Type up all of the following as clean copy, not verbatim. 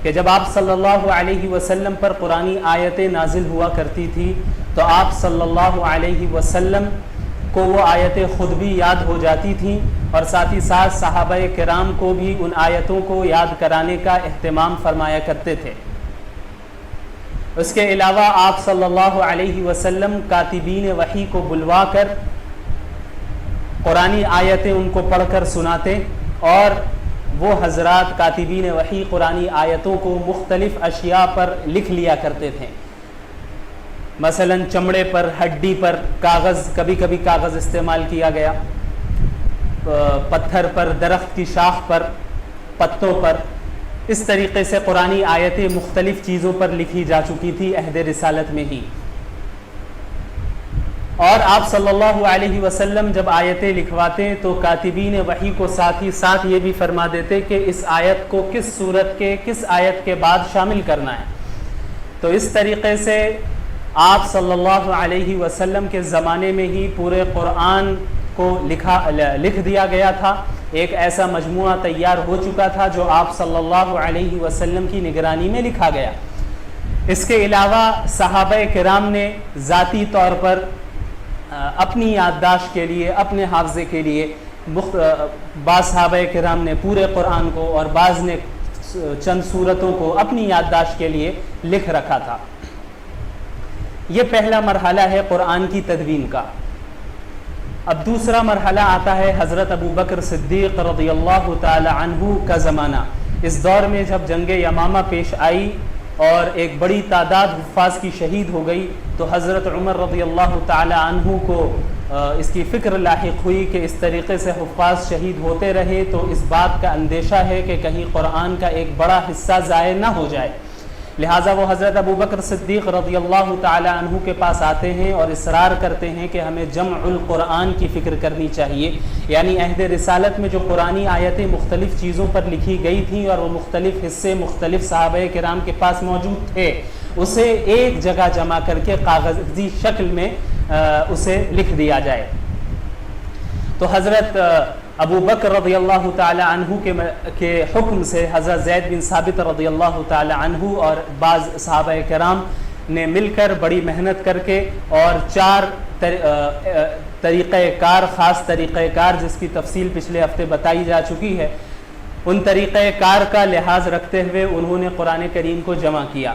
کہ جب آپ صلی اللہ علیہ وسلم پر قرآنی آیتیں نازل ہوا کرتی تھی تو آپ صلی اللہ علیہ وسلم کو وہ آیتیں خود بھی یاد ہو جاتی تھیں، اور ساتھ ہی ساتھ صحابہ کرام کو بھی ان آیتوں کو یاد کرانے کا اہتمام فرمایا کرتے تھے۔ اس کے علاوہ آپ صلی اللہ علیہ وسلم کاتبین وحی کو بلوا کر قرآنی آیتیں ان کو پڑھ کر سناتے، اور وہ حضرات کاتبین وحی قرآنی آیتوں کو مختلف اشیاء پر لکھ لیا کرتے تھے، مثلا چمڑے پر، ہڈی پر، کاغذ، کبھی کبھی کاغذ استعمال کیا گیا، پتھر پر، درخت کی شاخ پر، پتوں پر، اس طریقے سے قرآنی آیتیں مختلف چیزوں پر لکھی جا چکی تھی عہد رسالت میں ہی۔ اور آپ صلی اللہ علیہ وسلم جب آیتیں لکھواتے تو کاتبین وحی کو ساتھ ہی ساتھ یہ بھی فرما دیتے کہ اس آیت کو کس صورت کے کس آیت کے بعد شامل کرنا ہے۔ تو اس طریقے سے آپ صلی اللہ علیہ وسلم کے زمانے میں ہی پورے قرآن کو لکھ دیا گیا تھا، ایک ایسا مجموعہ تیار ہو چکا تھا جو آپ صلی اللہ علیہ وسلم کی نگرانی میں لکھا گیا۔ اس کے علاوہ صحابہ کرام نے ذاتی طور پر اپنی یادداشت کے لیے، اپنے حافظے کے لیے، بعض صحابہ کرام نے پورے قرآن کو اور بعض نے چند سورتوں کو اپنی یادداشت کے لیے لکھ رکھا تھا۔ یہ پہلا مرحلہ ہے قرآن کی تدوین کا۔ اب دوسرا مرحلہ آتا ہے حضرت ابو بکر صدیق رضی اللہ تعالی عنہ کا زمانہ۔ اس دور میں جب جنگ یمامہ پیش آئی اور ایک بڑی تعداد حفاظ کی شہید ہو گئی تو حضرت عمر رضی اللہ تعالی عنہ کو اس کی فکر لاحق ہوئی کہ اس طریقے سے حفاظ شہید ہوتے رہے تو اس بات کا اندیشہ ہے کہ کہیں قرآن کا ایک بڑا حصہ ضائع نہ ہو جائے، لہٰذا وہ حضرت ابو بکر صدیق رضی اللہ تعالی عنہ کے پاس آتے ہیں اور اصرار کرتے ہیں کہ ہمیں جمع القرآن کی فکر کرنی چاہیے، یعنی عہد رسالت میں جو قرآنی آیتیں مختلف چیزوں پر لکھی گئی تھیں اور وہ مختلف حصے مختلف صحابہ کرام کے پاس موجود تھے، اسے ایک جگہ جمع کر کے کاغذی شکل میں اسے لکھ دیا جائے۔ تو حضرت ابو بکر رضی اللہ تعالی عنہ کے حکم سے حضرت زید بن ثابت رضی اللہ تعالی عنہ اور بعض صحابہ کرام نے مل کر بڑی محنت کر کے اور 4 طریقہ کار، خاص طریقہ کار جس کی تفصیل پچھلے ہفتے بتائی جا چکی ہے، ان طریقہ کار کا لحاظ رکھتے ہوئے انہوں نے قرآن کریم کو جمع کیا۔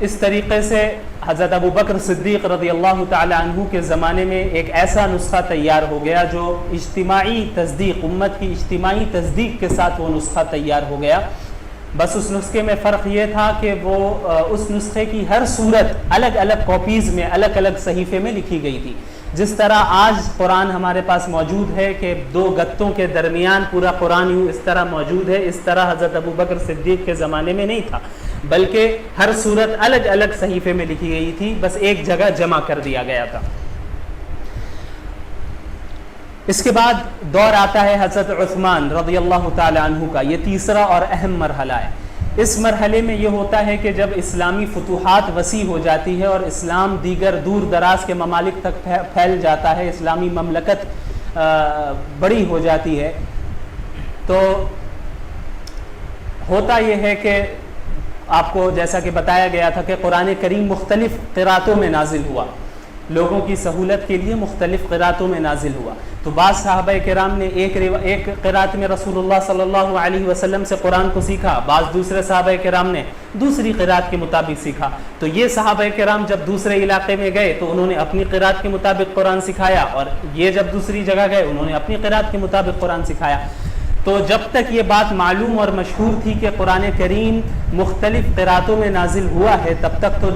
اس طریقے سے حضرت ابو بکر صدیق رضی اللہ تعالی عنہ کے زمانے میں ایک ایسا نسخہ تیار ہو گیا جو اجتماعی تصدیق، امت کی اجتماعی تصدیق کے ساتھ وہ نسخہ تیار ہو گیا۔ بس اس نسخے میں فرق یہ تھا کہ وہ اس نسخے کی ہر صورت الگ الگ کاپیز میں، الگ الگ صحیفے میں لکھی گئی تھی۔ جس طرح آج قرآن ہمارے پاس موجود ہے کہ 2 گتوں کے درمیان پورا قرآن یوں اس طرح موجود ہے، اس طرح حضرت ابو بکر صدیق کے زمانے میں نہیں تھا، بلکہ ہر صورت الگ الگ صحیفے میں لکھی گئی تھی، بس ایک جگہ جمع کر دیا گیا تھا۔ اس کے بعد دور آتا ہے حضرت عثمان رضی اللہ تعالی عنہ کا، یہ تیسرا اور اہم مرحلہ ہے۔ اس مرحلے میں یہ ہوتا ہے کہ جب اسلامی فتوحات وسیع ہو جاتی ہے اور اسلام دیگر دور دراز کے ممالک تک پھیل جاتا ہے، اسلامی مملکت بڑی ہو جاتی ہے، تو ہوتا یہ ہے کہ آپ کو جیسا کہ بتایا گیا تھا کہ قرآن کریم مختلف قراتوں میں نازل ہوا، لوگوں کی سہولت کے لیے مختلف قراتوں میں نازل ہوا۔ تو بعض صحابہ کرام نے ایک قرات میں رسول اللہ صلی اللہ علیہ وسلم سے قرآن کو سیکھا، بعض دوسرے صحابہ کرام نے دوسری قرات کے مطابق سیکھا۔ تو یہ صحابہ کرام جب دوسرے علاقے میں گئے تو انہوں نے اپنی قرات کے مطابق قرآن سکھایا، اور یہ جب دوسری جگہ گئے انہوں نے اپنی قرات کے مطابق قرآن سکھایا۔ تو جب تک یہ بات معلوم اور مشہور تھی کہ قرآن کریم مختلف قراتوں میں نازل ہوا ہے، تب تک تو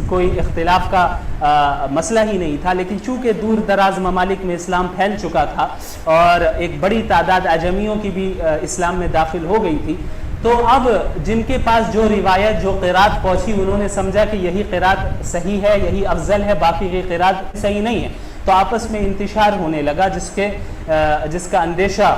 کوئی اختلاف کا مسئلہ ہی نہیں تھا، لیکن چونکہ دور دراز ممالک میں اسلام پھیل چکا تھا اور ایک بڑی تعداد اعجمیوں کی بھی اسلام میں داخل ہو گئی تھی، تو اب جن کے پاس جو روایت، جو قرات پہنچی، انہوں نے سمجھا کہ یہی قرات صحیح ہے، یہی افضل ہے، باقی کی قرات صحیح نہیں ہے، تو آپس میں انتشار ہونے لگا، جس کا اندیشہ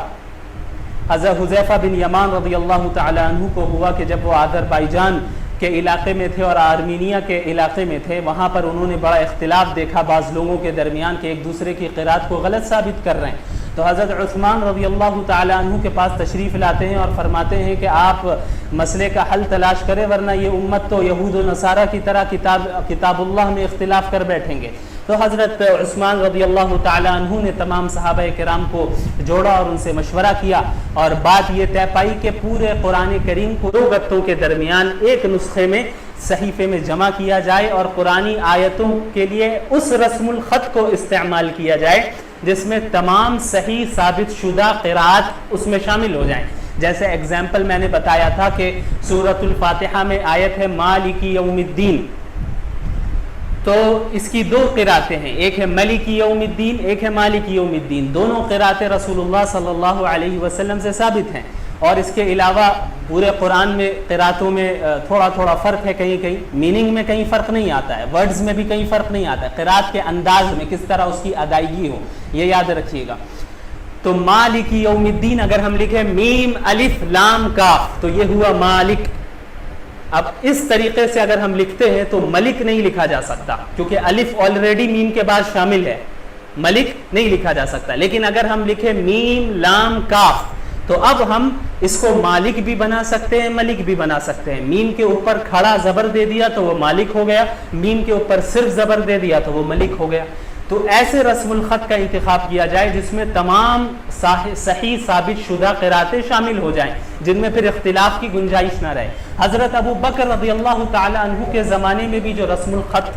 حضرت حذیفہ بن یمان رضی اللہ تعالی عنہ کو ہوا کہ جب وہ آذربائیجان کے علاقے میں تھے اور آرمینیا کے علاقے میں تھے، وہاں پر انہوں نے بڑا اختلاف دیکھا بعض لوگوں کے درمیان کہ ایک دوسرے کی قرات کو غلط ثابت کر رہے ہیں۔ تو حضرت عثمان رضی اللہ تعالی عنہ کے پاس تشریف لاتے ہیں اور فرماتے ہیں کہ آپ مسئلے کا حل تلاش کریں، ورنہ یہ امت تو یہود و نصارہ کی طرح کتاب اللہ میں اختلاف کر بیٹھیں گے۔ تو حضرت عثمان رضی اللہ تعالی عنہ نے تمام صحابہ کرام کو جوڑا اور ان سے مشورہ کیا، اور بات یہ طے پائی کہ پورے قرآن کریم کو 2 گتوں کے درمیان ایک نسخے میں صحیفے میں جمع کیا جائے، اور قرآنی آیتوں کے لیے اس رسم الخط کو استعمال کیا جائے جس میں تمام صحیح ثابت شدہ قراءات اس میں شامل ہو جائیں۔ جیسے ایگزامپل میں نے بتایا تھا کہ سورۃ الفاتحہ میں آیت ہے مالک یوم الدین، تو اس کی 2 قراءتیں ہیں، ایک ہے ملک یوم الدین، ایک ہے مالک یوم الدین، دونوں قراءتیں رسول اللہ صلی اللہ علیہ وسلم سے ثابت ہیں۔ اور اس کے علاوہ پورے قرآن میں قراءتوں میں تھوڑا تھوڑا فرق ہے، کہیں کہیں میننگ میں کہیں فرق نہیں آتا ہے، ورڈز میں بھی کہیں فرق نہیں آتا ہے، قراءت کے انداز میں کس طرح اس کی ادائیگی ہو، یہ یاد رکھیے گا۔ تو مالک یوم الدین اگر ہم لکھیں میم الف لام کاف تو یہ ہوا مالک۔ اب اس طریقے سے اگر ہم لکھتے ہیں تو ملک نہیں لکھا جا سکتا، کیونکہ الف آلریڈی میم کے بعد شامل ہے، ملک نہیں لکھا جا سکتا۔ لیکن اگر ہم لکھیں میم لام کاف تو اب ہم اس کو مالک بھی بنا سکتے ہیں، ملک بھی بنا سکتے ہیں۔ میم کے اوپر کھڑا زبر دے دیا تو وہ مالک ہو گیا، میم کے اوپر صرف زبر دے دیا تو وہ ملک ہو گیا۔ تو ایسے رسم الخط کا انتخاب کیا جائے جس میں تمام صحیح ثابت شدہ قراءتیں شامل ہو جائیں، جن میں پھر اختلاف کی گنجائش نہ رہے۔ حضرت ابو بکر رضی اللہ تعالی عنہ کے زمانے میں بھی جو رسم الخط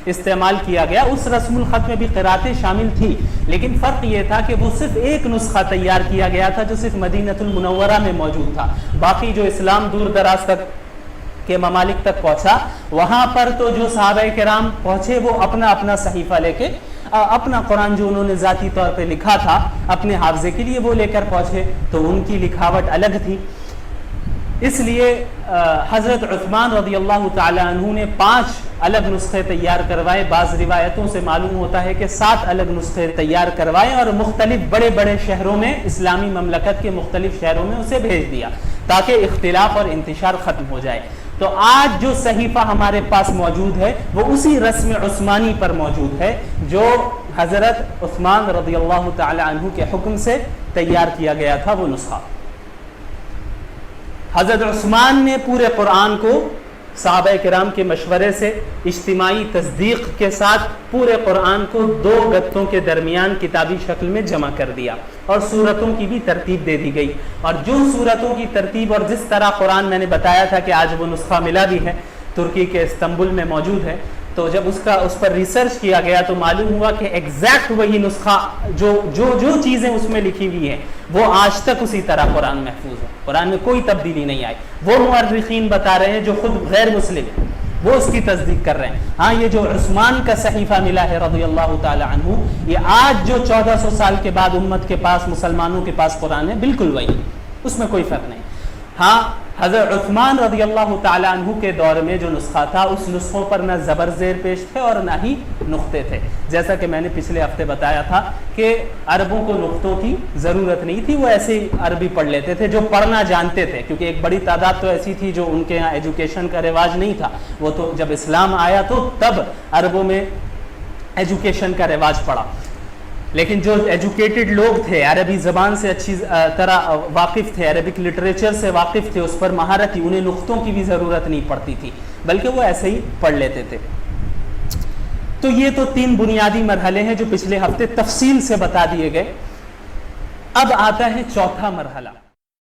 استعمال کیا گیا، اس رسم الخط میں بھی قراءتیں شامل تھی، لیکن فرق یہ تھا کہ وہ صرف ایک نسخہ تیار کیا گیا تھا جو صرف مدینہ المنورہ میں موجود تھا۔ باقی جو اسلام دور دراز تک کے ممالک تک پہنچا، وہاں پر تو جو صحابہ کرام پہنچے وہ اپنا اپنا صحیفہ لے کے اپنا قرآن جو انہوں نے ذاتی طور پہ لکھا تھا اپنے حافظے کے لیے وہ لے کر پہنچے، تو ان کی لکھاوٹ الگ تھی۔ اس لیے حضرت عثمان رضی اللہ تعالی عنہ نے 5 الگ نسخے تیار کروائے۔ بعض روایتوں سے معلوم ہوتا ہے کہ 7 الگ نسخے تیار کروائے اور مختلف بڑے بڑے شہروں میں، اسلامی مملکت کے مختلف شہروں میں اسے بھیج دیا تاکہ اختلاف اور انتشار ختم ہو جائے۔ تو آج جو صحیفہ ہمارے پاس موجود ہے وہ اسی رسم عثمانی پر موجود ہے جو حضرت عثمان رضی اللہ تعالی عنہ کے حکم سے تیار کیا گیا تھا وہ نسخہ۔ حضرت عثمان نے پورے قرآن کو صحابہ کرام کے مشورے سے اجتماعی تصدیق کے ساتھ پورے قرآن کو 2 گتوں کے درمیان کتابی شکل میں جمع کر دیا، اور سورتوں کی بھی ترتیب دے دی گئی۔ اور جو سورتوں کی ترتیب اور جس طرح قرآن میں نے بتایا تھا کہ آج وہ نسخہ ملا بھی ہے، ترکی کے استنبول میں موجود ہے، تو جب اس پر ریسرچ کیا گیا تو معلوم ہوا کہ ایگزیکٹ وہی نسخہ جو چیزیں اس میں لکھی ہوئی ہیں وہ آج تک اسی طرح قرآن محفوظ ہے، قرآن میں کوئی تبدیلی نہیں آئی۔ وہ مورخین بتا رہے ہیں جو خود غیر مسلم ہیں، وہ اس کی تصدیق کر رہے ہیں۔ ہاں یہ جو عثمان کا صحیفہ ملا ہے رضی اللہ تعالی عنہ، یہ آج جو 1400 سال کے بعد امت کے پاس، مسلمانوں کے پاس قرآن ہے، بالکل وہی، اس میں کوئی فرق نہیں۔ ہاں حضرت عثمان رضی اللہ تعالی عنہ کے دور میں جو نسخہ تھا اس نسخوں پر نہ زبر زیر پیش تھے اور نہ ہی نقطے تھے، جیسا کہ میں نے پچھلے ہفتے بتایا تھا کہ عربوں کو نقطوں کی ضرورت نہیں تھی، وہ ایسے ہی عربی پڑھ لیتے تھے جو پڑھنا جانتے تھے، کیونکہ ایک بڑی تعداد تو ایسی تھی جو ان کے یہاں ایجوکیشن کا رواج نہیں تھا، وہ تو جب اسلام آیا تو تب عربوں میں ایجوکیشن کا رواج پڑا۔ لیکن جو ایجوکیٹڈ لوگ تھے، عربی زبان سے اچھی طرح واقف تھے، عربک لٹریچر سے واقف تھے، اس پر مہارت تھی، انہیں نقطوں کی بھی ضرورت نہیں پڑتی تھی، بلکہ وہ ایسے ہی پڑھ لیتے تھے۔ تو یہ تو 3 بنیادی مرحلے ہیں جو پچھلے ہفتے تفصیل سے بتا دیے گئے۔ اب آتا ہے چوتھا مرحلہ۔